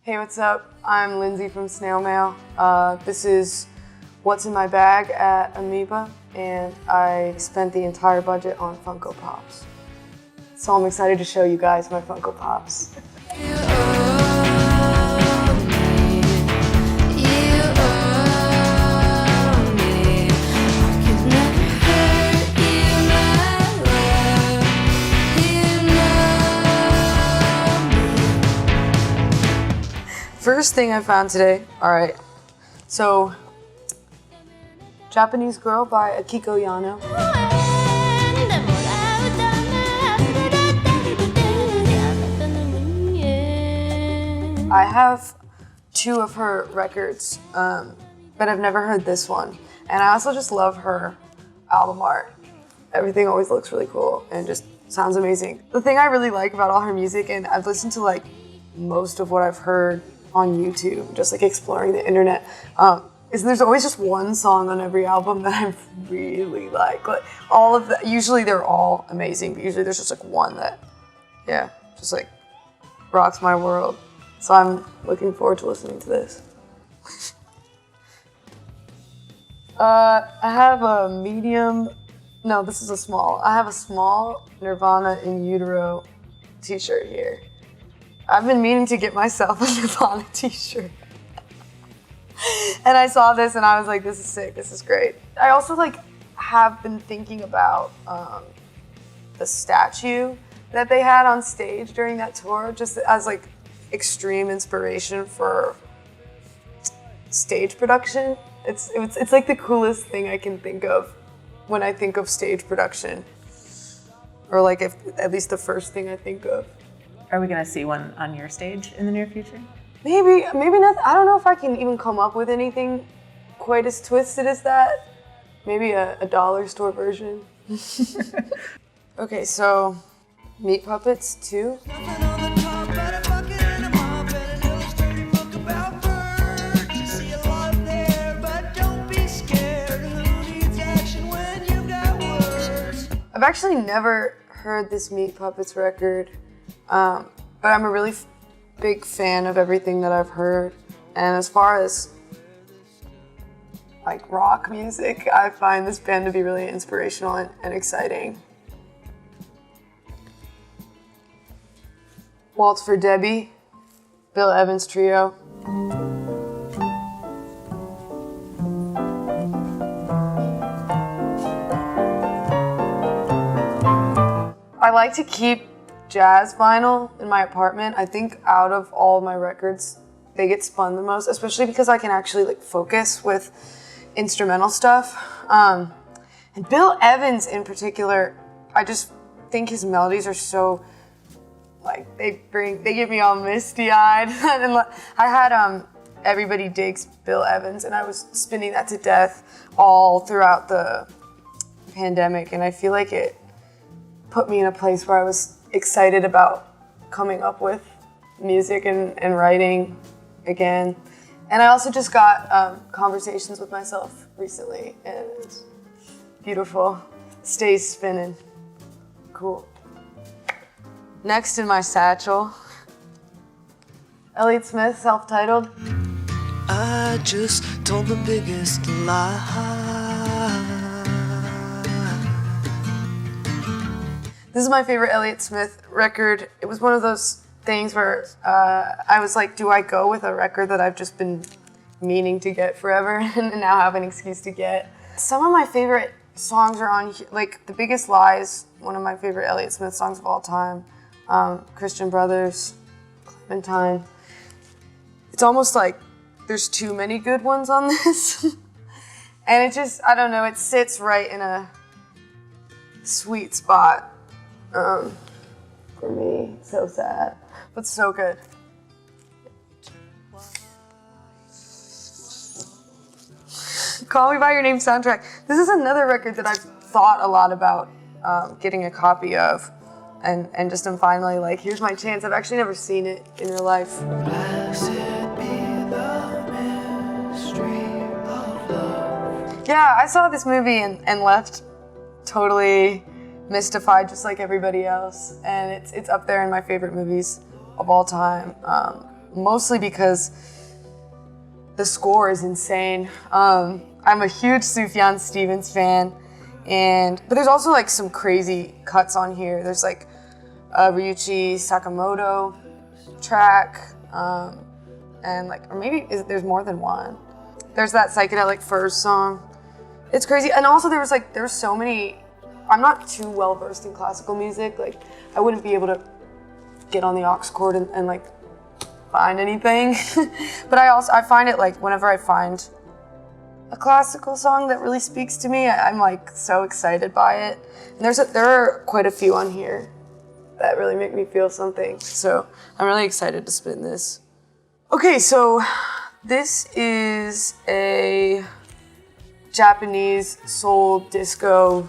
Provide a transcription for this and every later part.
Hey, what's up? I'm Lindsey from Snail Mail. This is What's in My Bag at Amoeba, and I spent the entire budget on Funko Pops. So I'm excited to show you guys my Funko Pops. First thing I found today, alright, so Japanese Girl by Akiko Yano. I have two of her records, but I've never heard this one. And I also just love her album art. Everything always looks really cool and just sounds amazing. The thing I really like about all her music, and I've listened to like most of what I've heard on YouTube, just like exploring the internet, is there's always just one song on every album that I really like. Like all of the, usually they're all amazing, but usually there's just like one that, yeah, just like rocks my world. So I'm looking forward to listening to this. I have a medium, no, this is a small. I have a small Nirvana in Utero t-shirt here. I've been meaning to get myself a Nirvana t-shirt. And I saw this and I was like, this is sick, this is great. I also like have been thinking about the statue that they had on stage during that tour, just as like extreme inspiration for stage production. It's like the coolest thing I can think of when I think of stage production. Or like if at least the first thing I think of. Are we gonna see one on your stage in the near future? Maybe not. I don't know if I can even come up with anything quite as twisted as that. Maybe a dollar store version. Okay, so Meat Puppets 2. I've actually never heard this Meat Puppets record. But I'm a really big fan of everything that I've heard. And as far as like rock music, I find this band to be really inspirational and exciting. Waltz for Debby, Bill Evans Trio. I like to keep jazz vinyl in my apartment. I think out of all my records, they get spun the most, especially because I can actually like focus with instrumental stuff. And Bill Evans in particular, I just think his melodies are so, like they get me all misty-eyed. And I had Everybody Digs Bill Evans, and I was spinning that to death all throughout the pandemic, and I feel like it put me in a place where I was excited about coming up with music and writing again. And I also just got Conversations with Myself recently, and it's beautiful. Stays spinning. Cool. Next in my satchel, Elliott Smith, self-titled. I just told the biggest lie. This is my favorite Elliott Smith record. It was one of those things where I was like, do I go with a record that I've just been meaning to get forever and now have an excuse to get? Some of my favorite songs are on here, like The Biggest Lie is one of my favorite Elliott Smith songs of all time. Christian Brothers, Valentine. It's almost like there's too many good ones on this. And it just, I don't know, it sits right in a sweet spot. For me, so sad, but so good. Call Me By Your Name soundtrack. This is another record that I've thought a lot about getting a copy of, and just am finally like, here's my chance. I've actually never seen it in real life. Yeah, I saw this movie and left totally mystified, just like everybody else, and it's up there in my favorite movies of all time. mostly because the score is insane. I'm a huge Sufjan Stevens fan, but there's also like some crazy cuts on here. There's like a Ryuichi Sakamoto track, and like, or maybe there's more than one. There's that psychedelic Furs song. It's crazy. And also there's so many, I'm not too well versed in classical music. Like I wouldn't be able to get on the aux chord and like find anything. But I find it like whenever I find a classical song that really speaks to me, I'm like so excited by it. And there are quite a few on here that really make me feel something. So I'm really excited to spin this. Okay, so this is a Japanese soul disco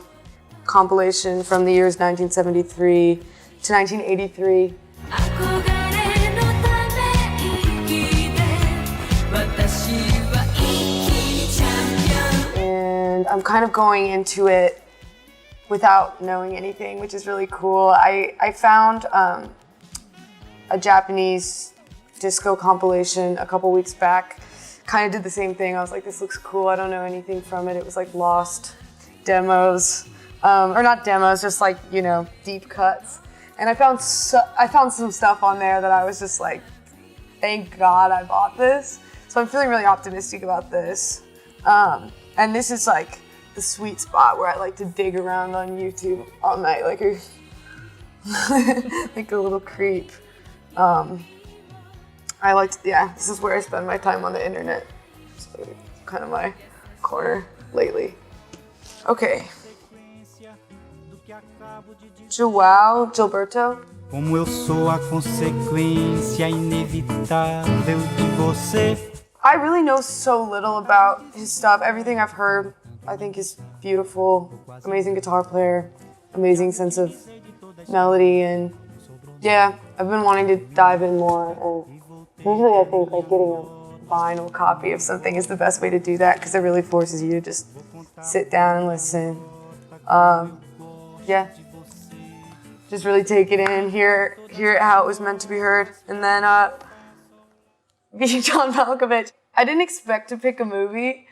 compilation from the years 1973 to 1983. And I'm kind of going into it without knowing anything, which is really cool. I found a Japanese disco compilation a couple weeks back. Kind of did the same thing. I was like, this looks cool. I don't know anything from it. It was like lost demos, or not demos, just like, you know, deep cuts. And I found some stuff on there that I was just like, thank God I bought this. So I'm feeling really optimistic about this. And this is like the sweet spot where I like to dig around on YouTube all night, like like a little creep. This is where I spend my time on the internet. So kind of my corner lately. Okay. João Gilberto. Como eu sou a consequência inevitável de você. I really know so little about his stuff. Everything I've heard, I think is beautiful. Amazing guitar player, amazing sense of melody, and yeah, I've been wanting to dive in more. And usually I think like getting a vinyl copy of something is the best way to do that because it really forces you to just sit down and listen. Yeah, just really take it in, hear it how it was meant to be heard, and then being John Malkovich. I didn't expect to pick a movie,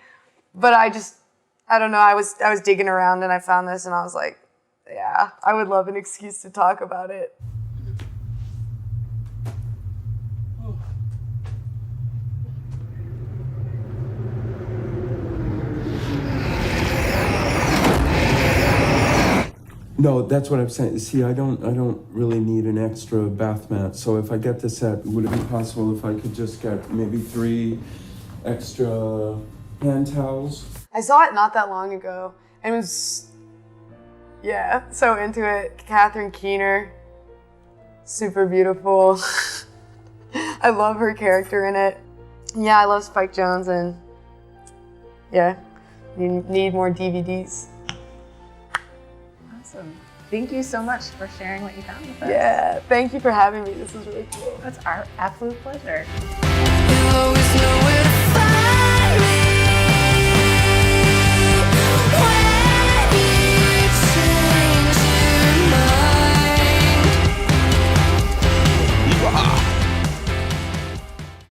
but I don't know, I was digging around and I found this and I was like, yeah, I would love an excuse to talk about it. No, that's what I'm saying. See, I don't really need an extra bath mat. So if I get the set, would it be possible if I could just get maybe 3 extra hand towels? I saw it not that long ago and was, yeah, so into it. Catherine Keener, super beautiful. I love her character in it. Yeah, I love Spike Jonze, and yeah, you need more DVDs. Awesome. Thank you so much for sharing what you found with us. Yeah, thank you for having me. This was really cool. That's our absolute pleasure. There always no way